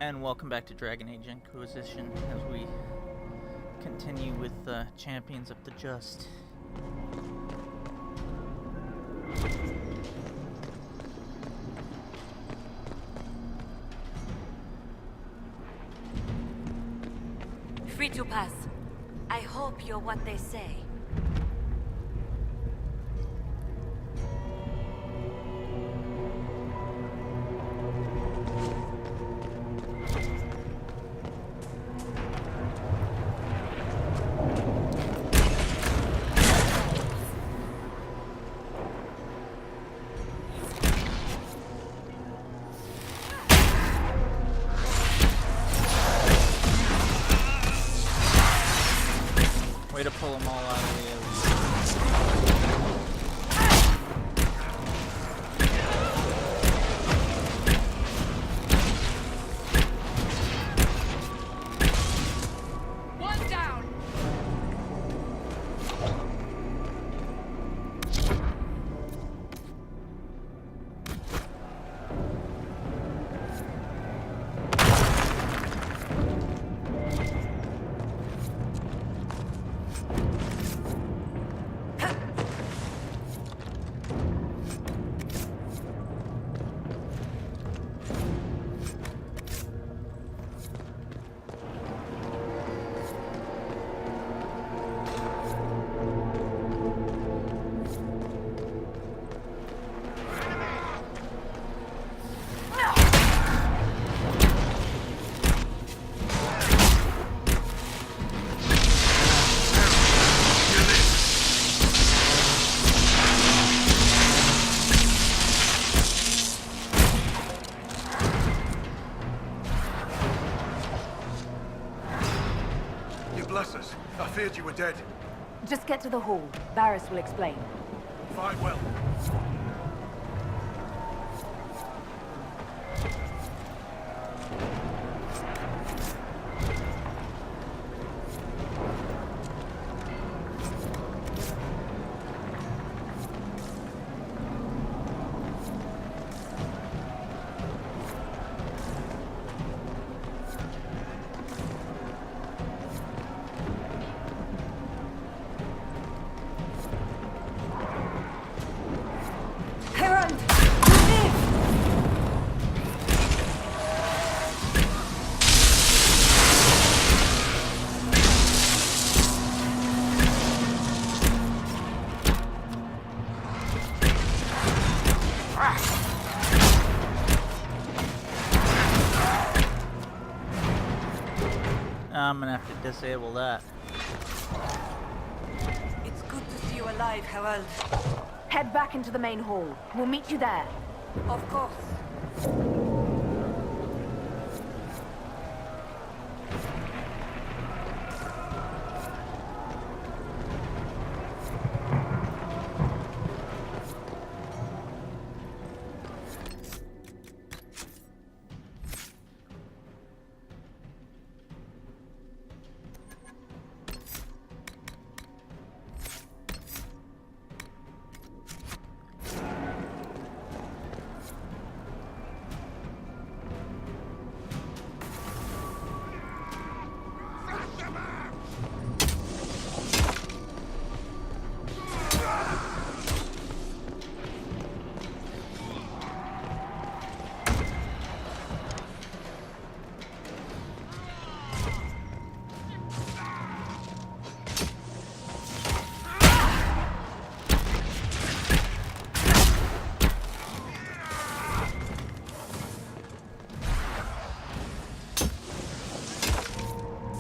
And welcome back to Dragon Age Inquisition as we continue with Champions of the Just. Free to pass. I hope you're what they say. Way to pull them all out of the One down. Bless us. I feared you were dead. Just get to the hall. Varys will explain. Fine well. Herald! You live! I'm gonna have to disable that. It's good to see you alive, Herald. Head back into the main hall. We'll meet you there. Of course.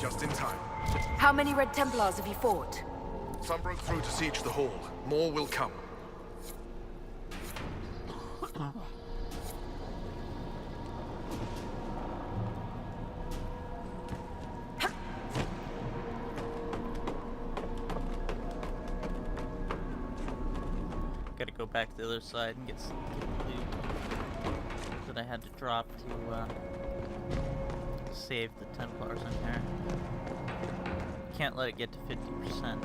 Just in time. How many Red Templars have you fought? Some broke through to siege the hall. More will come. Gotta go back to the other side and get loot that I had to drop to save the Templars in here. Can't let it get to 50%.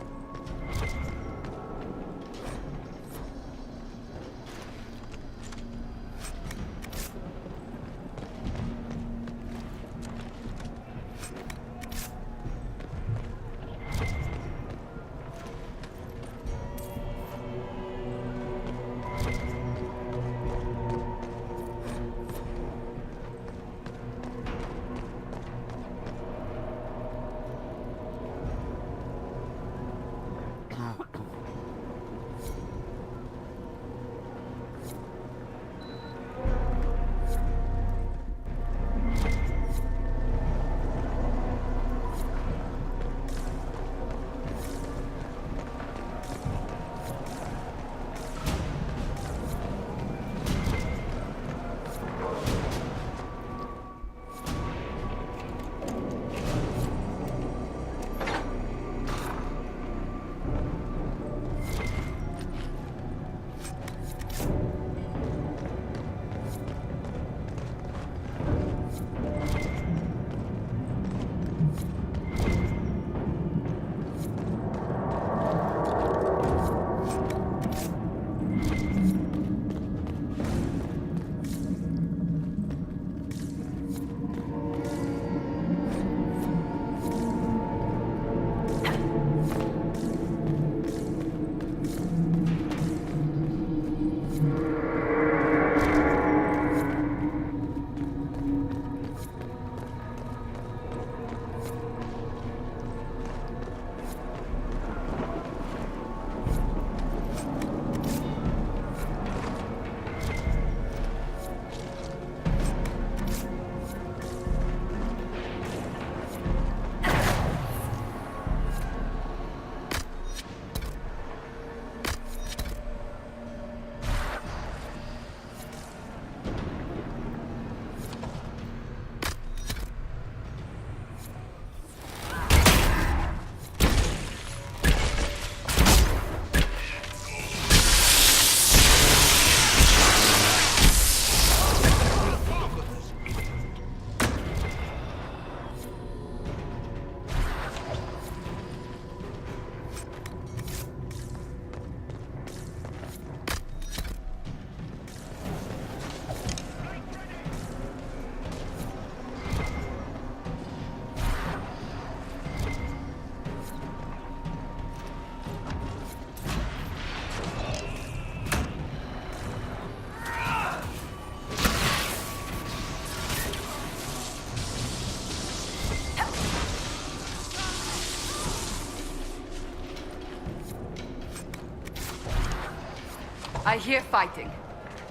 I hear fighting.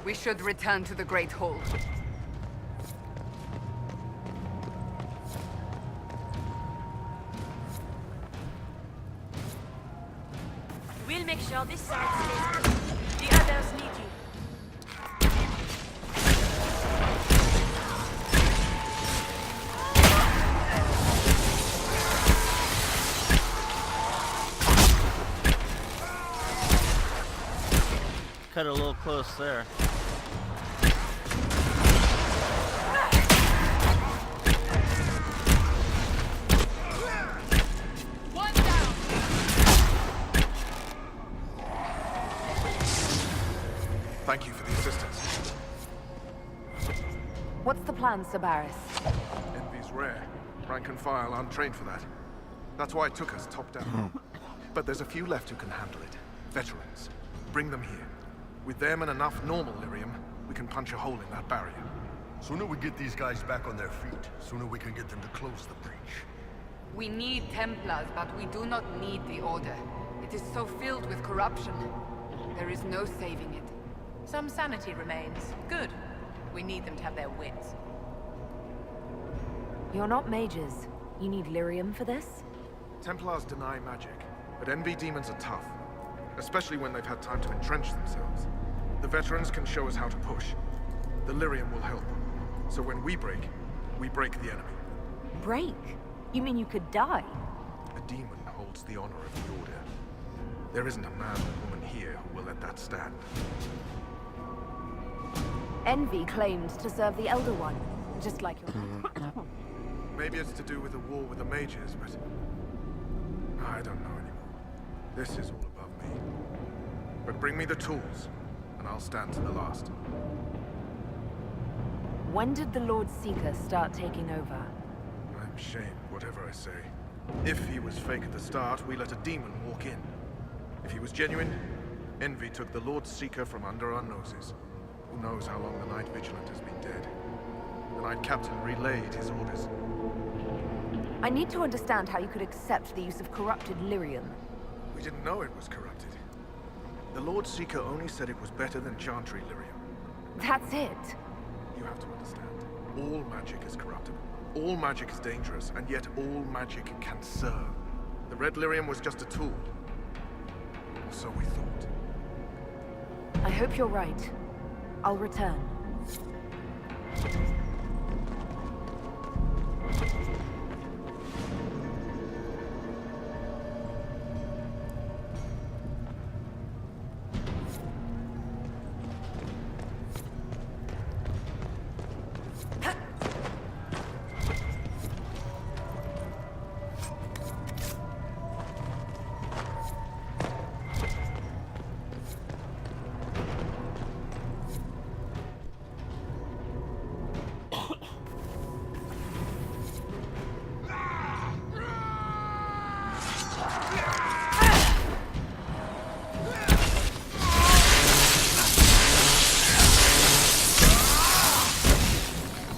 We should return to the Great Hall. We'll make sure this side stays clear. The others need you. Cut a little close there. One down! Thank you for the assistance. What's the plan, Sir Barris? Envy's rare. Rank and file aren't trained for that. That's why it took us top down. But there's a few left who can handle it. Veterans. Bring them here. With them and enough normal lyrium, we can punch a hole in that barrier. Sooner we get these guys back on their feet, sooner we can get them to close the breach. We need Templars, but we do not need the Order. It is so filled with corruption. There is no saving it. Some sanity remains. Good. We need them to have their wits. You're not mages. You need lyrium for this? Templars deny magic, but Envy demons are tough. Especially when they've had time to entrench themselves. The veterans can show us how to push. The lyrium will help. So when we break the enemy. Break? You mean you could die? A demon holds the honor of the Order. There isn't a man or woman here who will let that stand. Envy claimed to serve the Elder One, just like your... Maybe it's to do with the war with the mages, but... I don't know anymore. This is all above me. But bring me the tools, and I'll stand to the last. When did the Lord Seeker start taking over? I'm shamed, whatever I say. If he was fake at the start, we let a demon walk in. If he was genuine, Envy took the Lord Seeker from under our noses. Who knows how long the Night Vigilant has been dead. The Night Captain relayed his orders. I need to understand how you could accept the use of corrupted lyrium. We didn't know it was corrupted. The Lord Seeker only said it was better than Chantry lyrium. That's it. You have to understand. All magic is corruptible. All magic is dangerous, and yet all magic can serve. The red lyrium was just a tool. Or so we thought. I hope you're right. I'll return.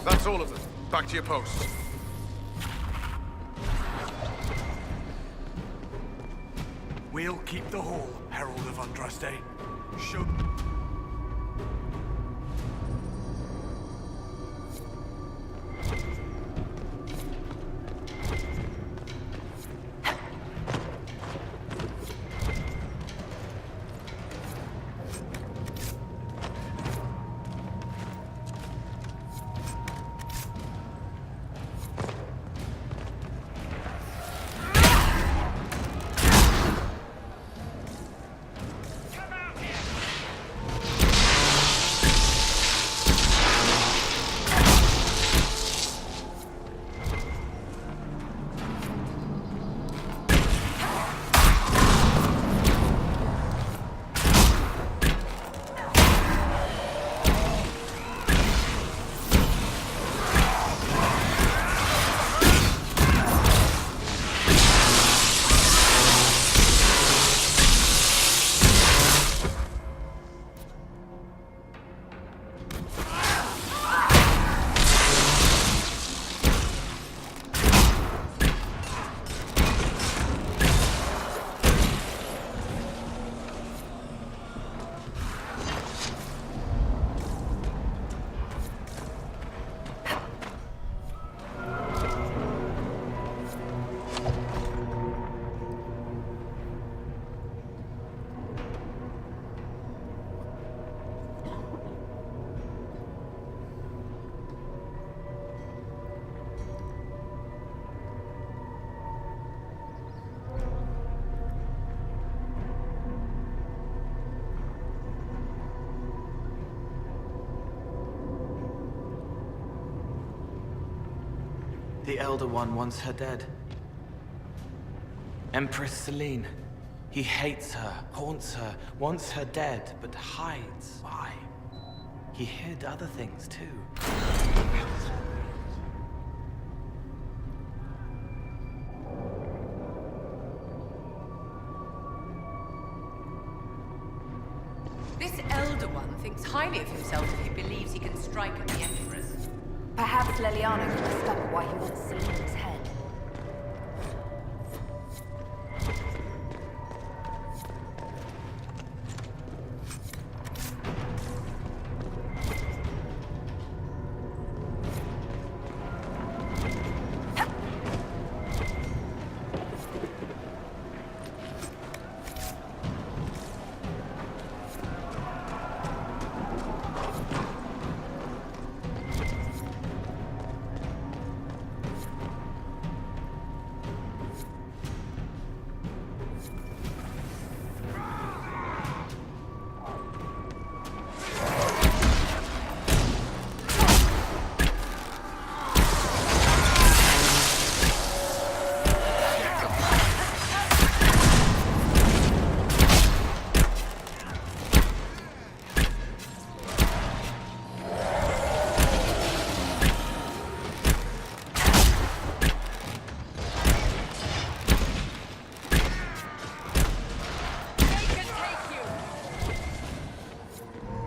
That's all of them. Back to your posts. We'll keep the hall, Herald of Andraste. Show... The Elder One wants her dead. Empress Celine. He hates her, haunts her, wants her dead, but hides. Why? He hid other things too. This Elder One thinks highly of himself if he believes he can strike at the Empress. Perhaps Leliana can discover why he wants Celine's head.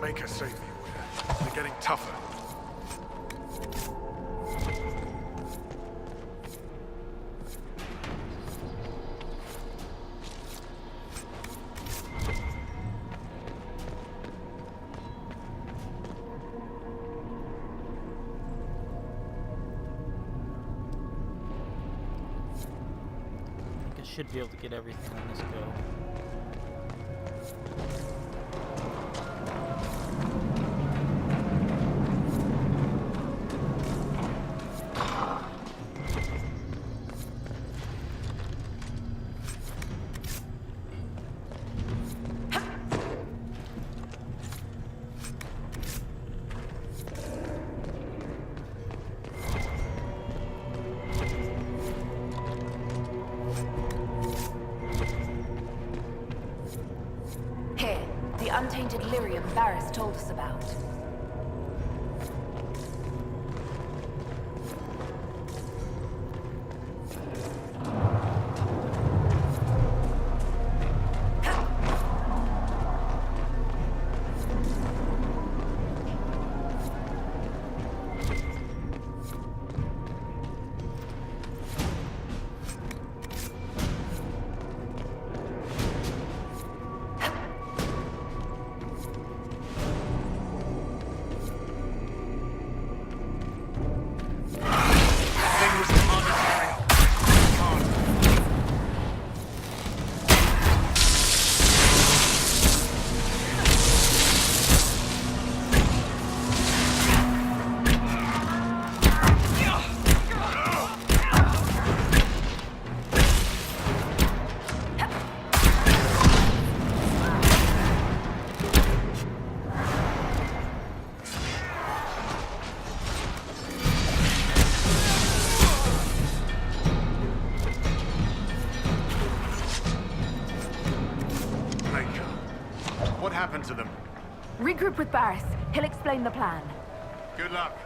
Make her save you, Warrior. They're getting tougher. I think I should be able to get everything on this go. Here, the untainted lyrium Varys told us about. What happened to them? Regroup with Varys. He'll explain the plan. Good luck.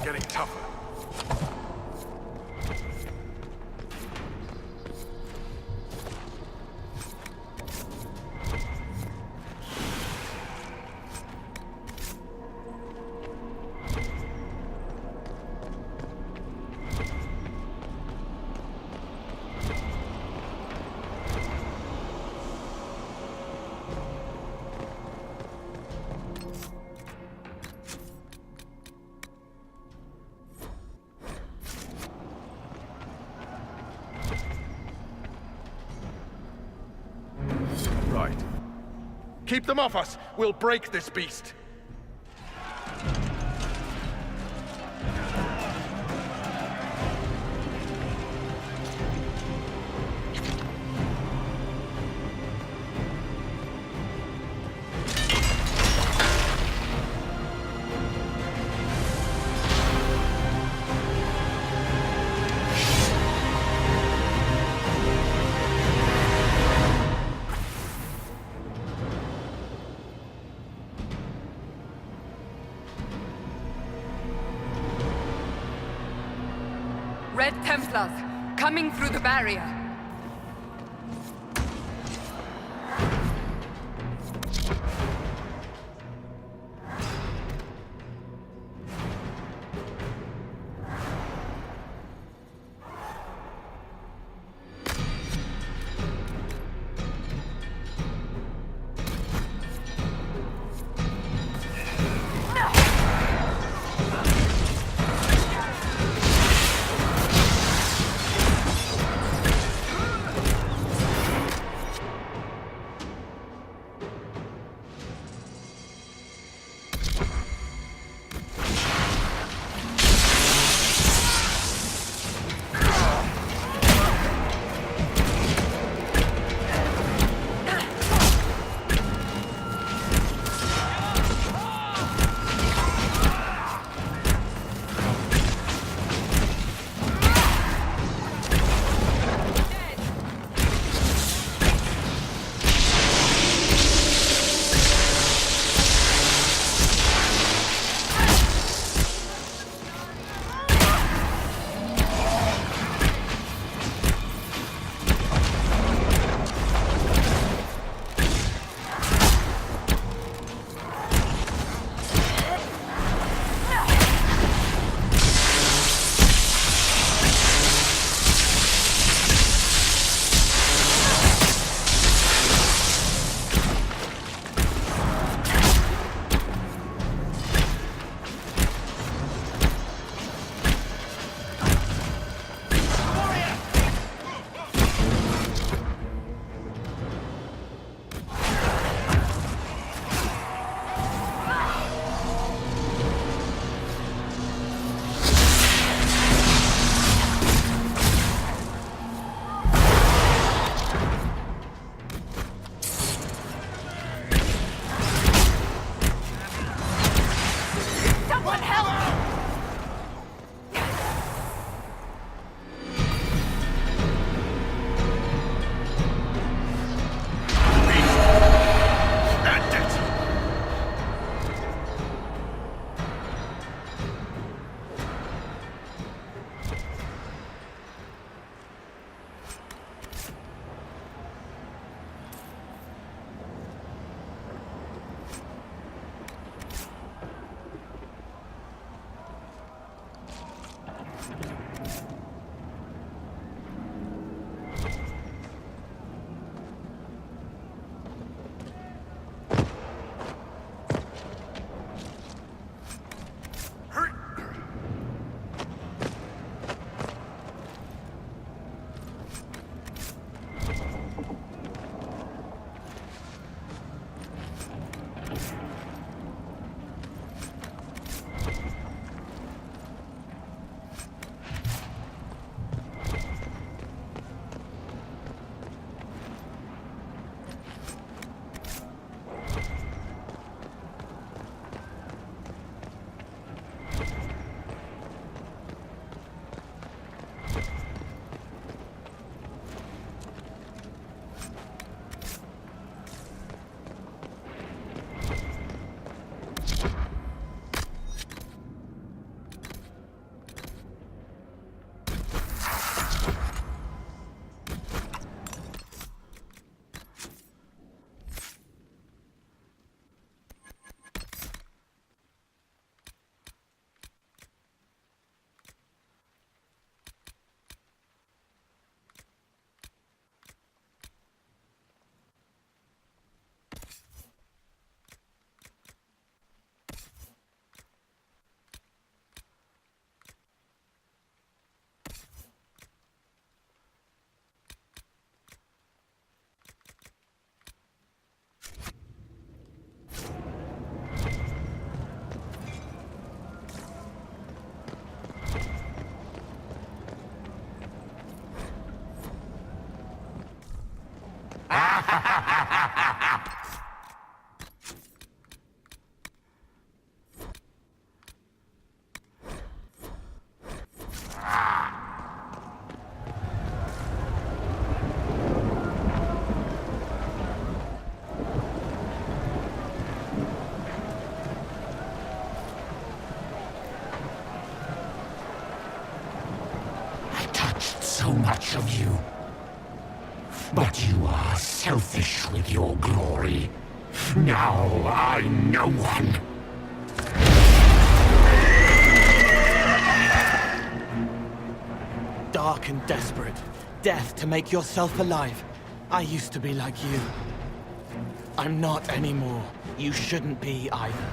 are getting tougher. Right. Keep them off us! We'll break this beast! Red Templars, coming through the barrier. So much of you. But you are selfish with your glory. Now I'm no one. Dark and desperate. Death to make yourself alive. I used to be like you. I'm not anymore. You shouldn't be either.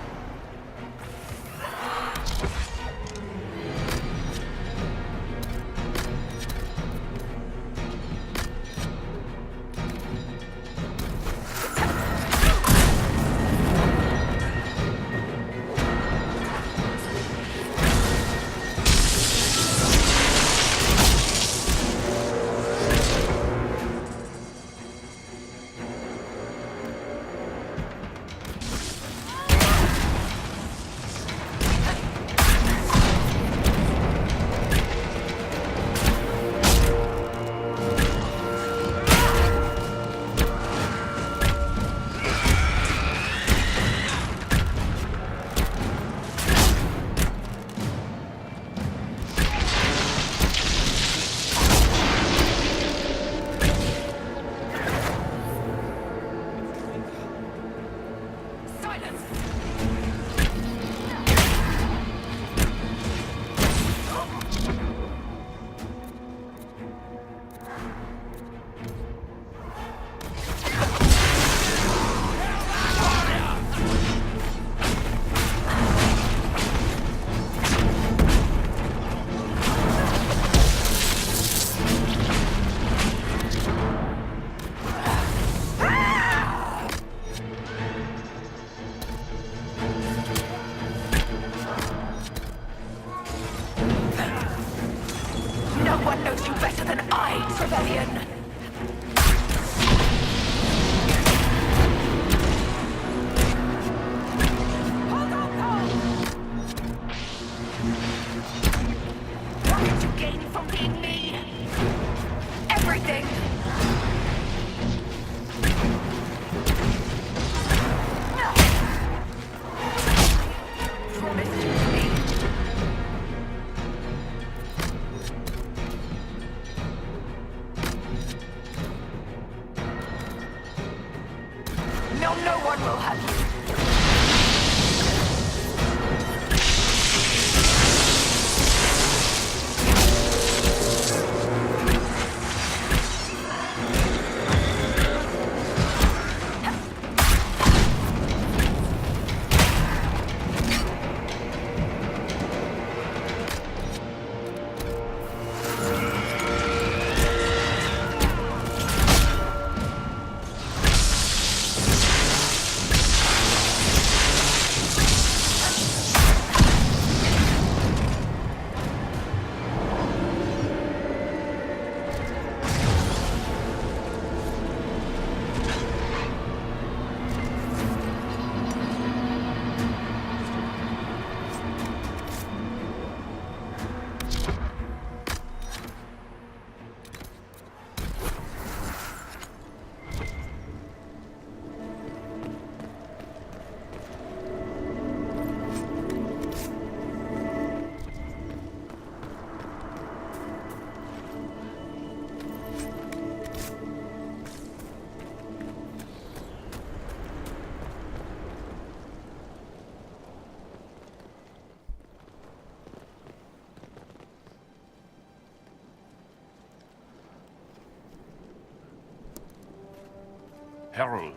Herald,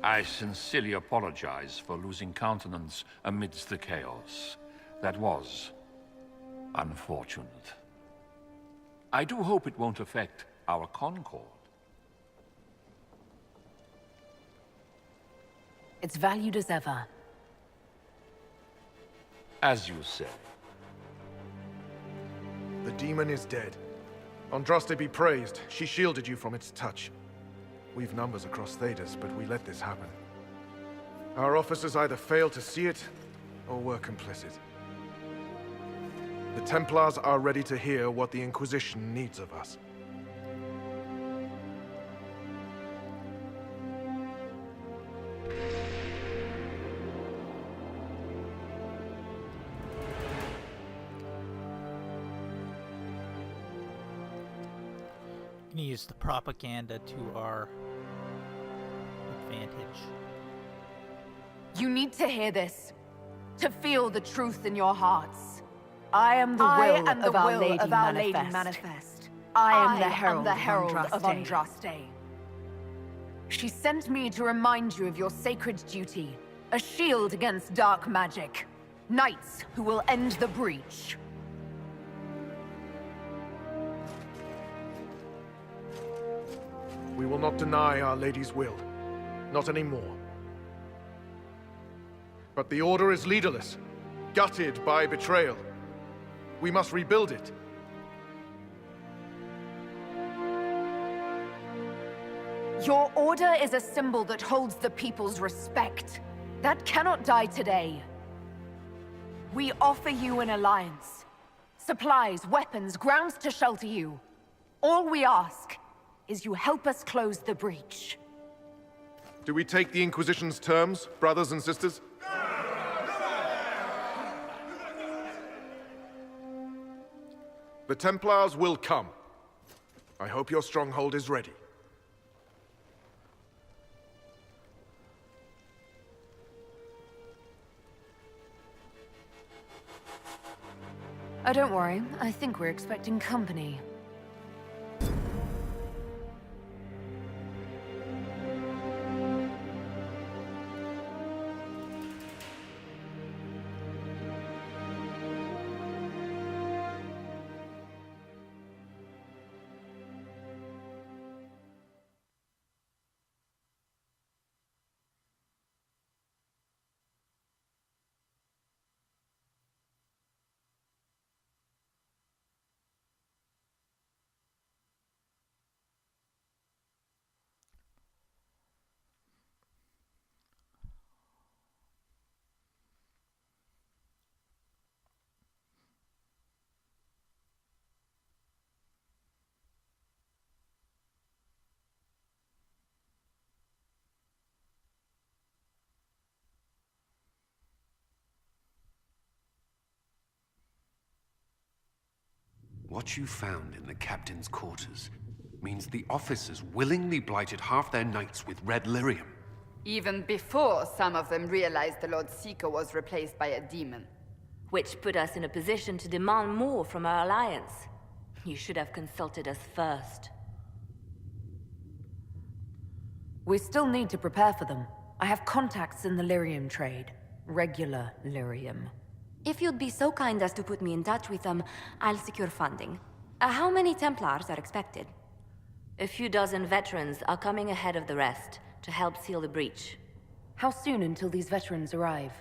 I sincerely apologize for losing countenance amidst the chaos. That was unfortunate. I do hope it won't affect our concord. It's valued as ever. As you say. The demon is dead. Andraste be praised. She shielded you from its touch. We've numbers across Thedas, but we let this happen. Our officers either failed to see it, or were complicit. The Templars are ready to hear what the Inquisition needs of us. Gonna use the propaganda to our advantage. You need to hear this, to feel the truth in your hearts. I am the will of Our Lady Manifest. I am the Herald of Andraste. She sent me to remind you of your sacred duty, a shield against dark magic, knights who will end the breach. We will not deny Our Lady's will. Not anymore. But the Order is leaderless, gutted by betrayal. We must rebuild it. Your Order is a symbol that holds the people's respect. That cannot die today. We offer you an alliance. Supplies, weapons, grounds to shelter you. All we ask is you help us close the breach. Do we take the Inquisition's terms, brothers and sisters? The Templars will come. I hope your stronghold is ready. Oh, don't worry. I think we're expecting company. What you found in the captain's quarters means the officers willingly blighted half their knights with red lyrium. Even before some of them realized the Lord Seeker was replaced by a demon. Which put us in a position to demand more from our alliance. You should have consulted us first. We still need to prepare for them. I have contacts in the lyrium trade. Regular lyrium. If you'd be so kind as to put me in touch with them, I'll secure funding. How many Templars are expected? A few dozen veterans are coming ahead of the rest to help seal the breach. How soon until these veterans arrive?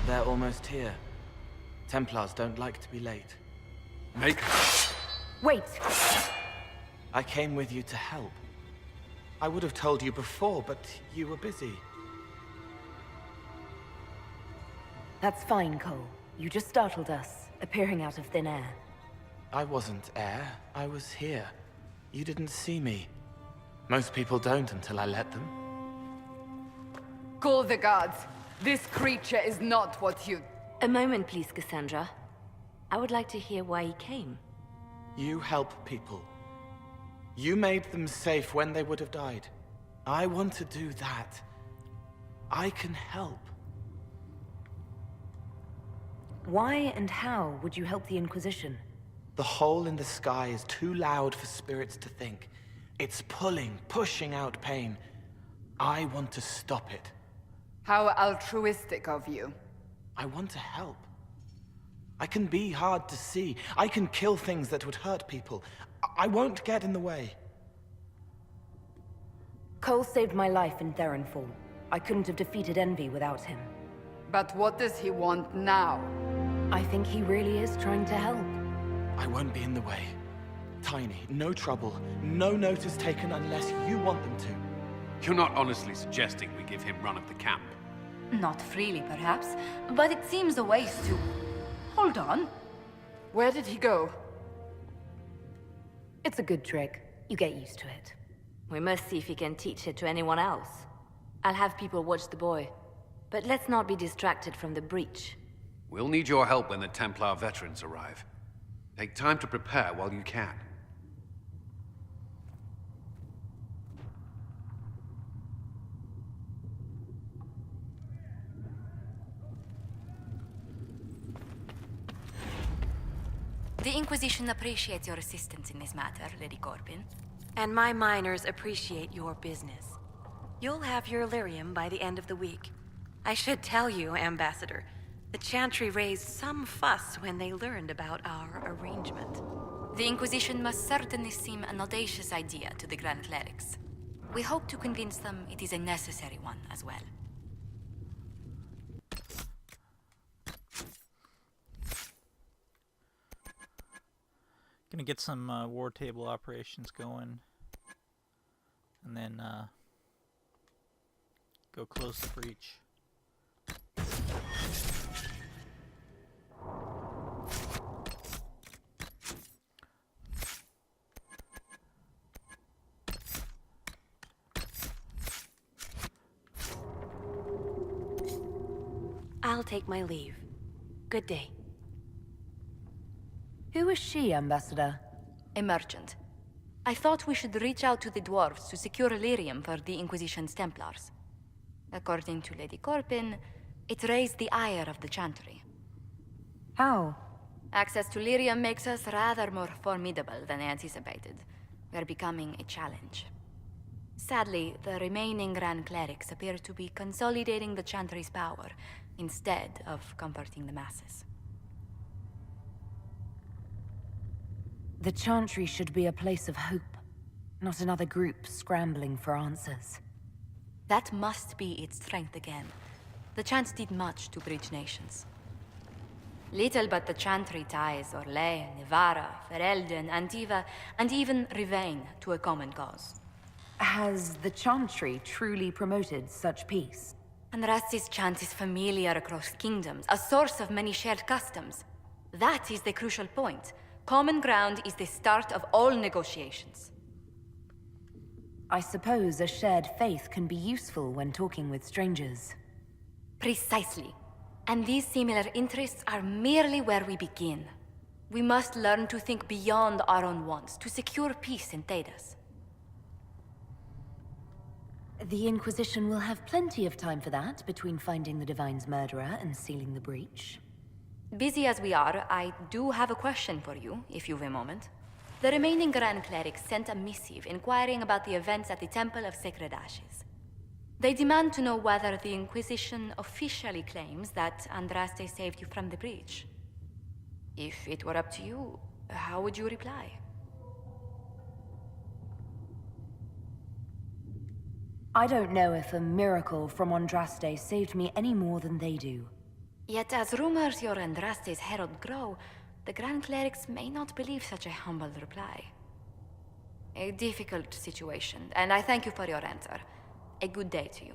They're almost here. Templars don't like to be late. Wait! I came with you to help. I would have told you before, but you were busy. That's fine, Cole. You just startled us, appearing out of thin air. I wasn't air. I was here. You didn't see me. Most people don't until I let them. Call the guards. This creature is not what you... A moment, please, Cassandra. I would like to hear why he came. You help people. You made them safe when they would have died. I want to do that. I can help. Why and how would you help the Inquisition? The hole in the sky is too loud for spirits to think. It's pulling, pushing out pain. I want to stop it. How altruistic of you. I want to help. I can be hard to see. I can kill things that would hurt people. I won't get in the way. Cole saved my life in Theronfall. I couldn't have defeated Envy without him. But what does he want now? I think he really is trying to help. I won't be in the way. Tiny, no trouble, no notice taken unless you want them to. You're not honestly suggesting we give him run of the camp? Not freely, perhaps, but it seems a waste to... Hold on. Where did he go? It's a good trick. You get used to it. We must see if he can teach it to anyone else. I'll have people watch the boy. But let's not be distracted from the breach. We'll need your help when the Templar veterans arrive. Take time to prepare while you can. The Inquisition appreciates your assistance in this matter, Lady Corbin. And my miners appreciate your business. You'll have your lyrium by the end of the week. I should tell you, Ambassador, the Chantry raised some fuss when they learned about our arrangement. The Inquisition must certainly seem an audacious idea to the Grand Clerics. We hope to convince them it is a necessary one as well. Gonna get some war table operations going, and then go close the breach. I'll take my leave. Good day. Who is she, Ambassador? A merchant. I thought we should reach out to the dwarves to secure lyrium for the Inquisition's Templars. According to Lady Corbin, it raised the ire of the Chantry. How? Access to lyrium makes us rather more formidable than anticipated. We're becoming a challenge. Sadly, the remaining Grand Clerics appear to be consolidating the Chantry's power, instead of comforting the masses. The Chantry should be a place of hope, not another group scrambling for answers. That must be its strength again. The Chants did much to bridge nations. Little but the Chantry ties Orlais, Nevarra, Ferelden, Antiva, and even Rivain to a common cause. Has the Chantry truly promoted such peace? Andraste's chant is familiar across kingdoms, a source of many shared customs. That is the crucial point. Common ground is the start of all negotiations. I suppose a shared faith can be useful when talking with strangers. Precisely. And these similar interests are merely where we begin. We must learn to think beyond our own wants, to secure peace in Thedas. The Inquisition will have plenty of time for that, between finding the Divine's murderer and sealing the breach. Busy as we are, I do have a question for you, if you've a moment. The remaining Grand Clerics sent a missive inquiring about the events at the Temple of Sacred Ashes. They demand to know whether the Inquisition officially claims that Andraste saved you from the breach. If it were up to you, how would you reply? I don't know if a miracle from Andraste saved me any more than they do. Yet as rumors your Andraste's Herald grow, the Grand Clerics may not believe such a humble reply. A difficult situation, and I thank you for your answer. A good day to you.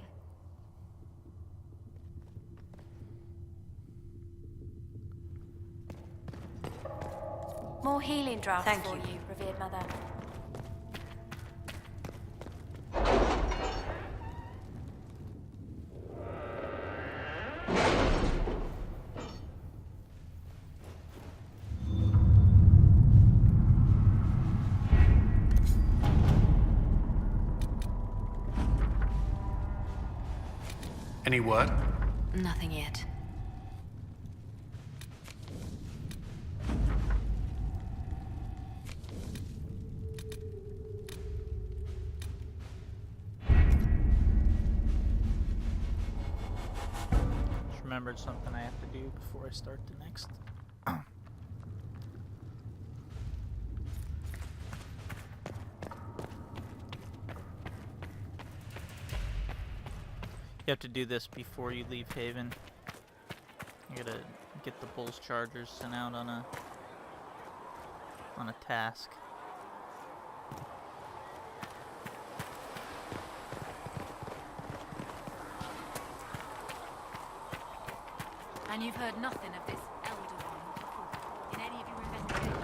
More healing drafts Thank for you. you, revered mother. Any word? Nothing yet. Just remembered something I have to do before I start the next. You have to do this before you leave Haven. You gotta get the Bull's Chargers sent out on a task. And you've heard nothing of this Elder One before in any of your investigations?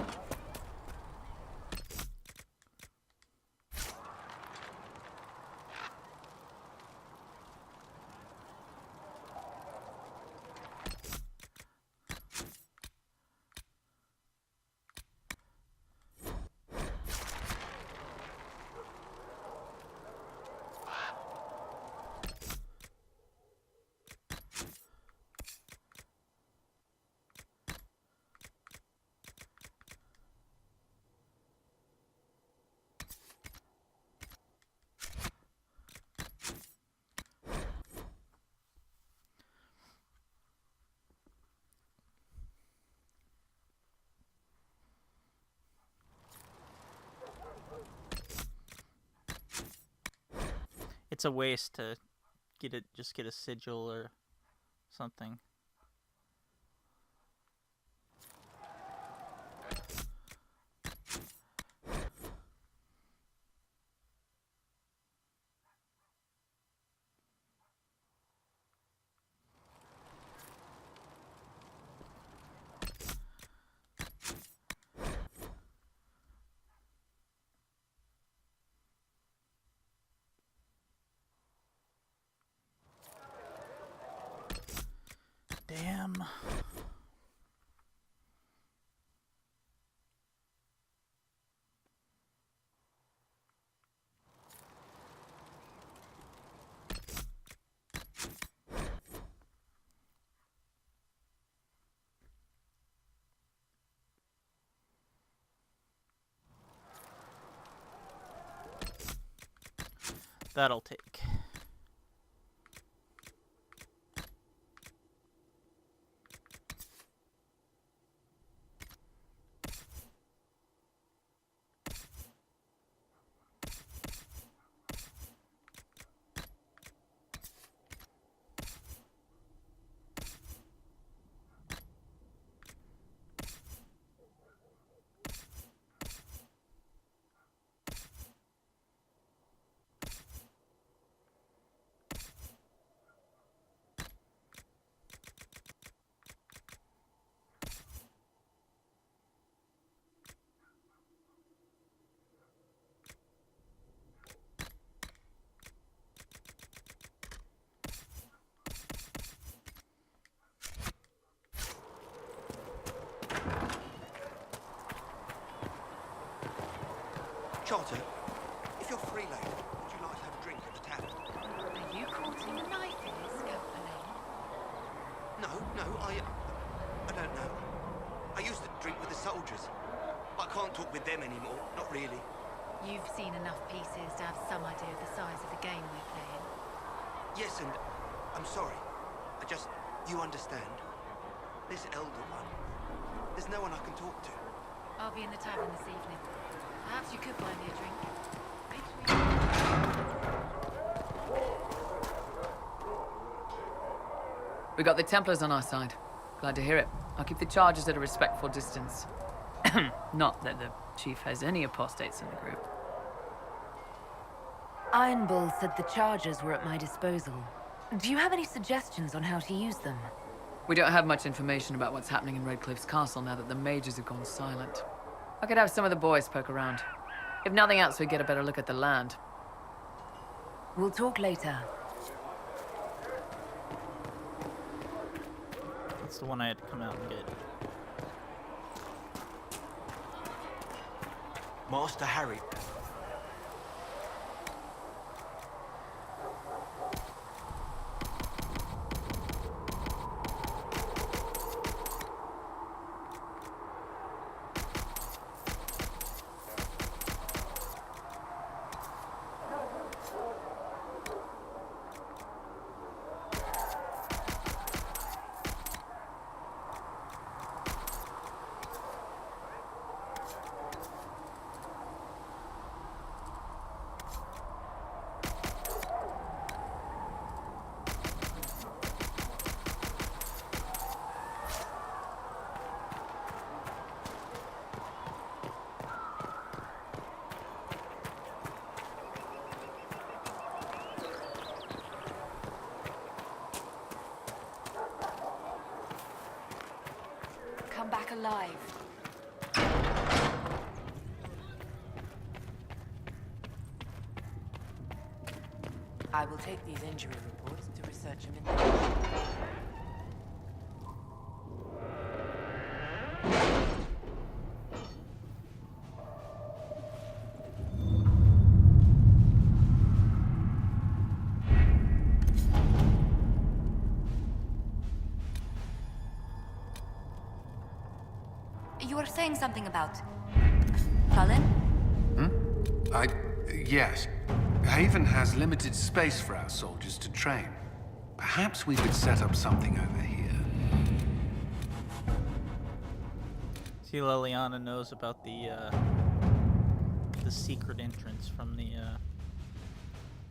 It's a waste to just get a sigil or something. Damn. That'll take. Charter, if you're free later, would you like to have a drink at the tavern? Are you caught in the knife here, Scalpelane? No, I don't know. I used to drink with the soldiers, but I can't talk with them anymore, not really. You've seen enough pieces to have some idea of the size of the game we're playing. Yes, and I'm sorry. You understand. This Elder One, there's no one I can talk to. I'll be in the tavern this evening. Perhaps you could buy me a drink. We got the Templars on our side. Glad to hear it. I'll keep the charges at a respectful distance. Not that the chief has any apostates in the group. Iron Bull said the charges were at my disposal. Do you have any suggestions on how to use them? We don't have much information about what's happening in Redcliffe's castle now that the mages have gone silent. I could have some of the boys poke around. If nothing else, we get a better look at the land. We'll talk later. That's the one I had to come out and get. Master Harry. alive. I will take these injury reports to research them in. You were saying something about... Cullen? Yes. Haven has limited space for our soldiers to train. Perhaps we could set up something over here. See, Liliana knows about the secret entrance from the,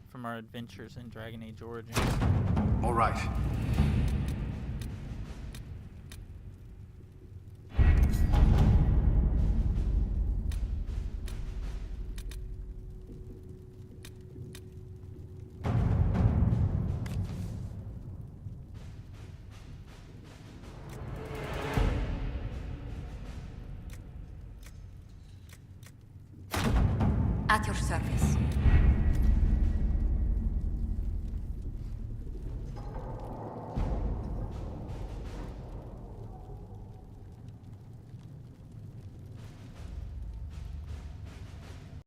from our adventures in Dragon Age Origins. All right. At your service.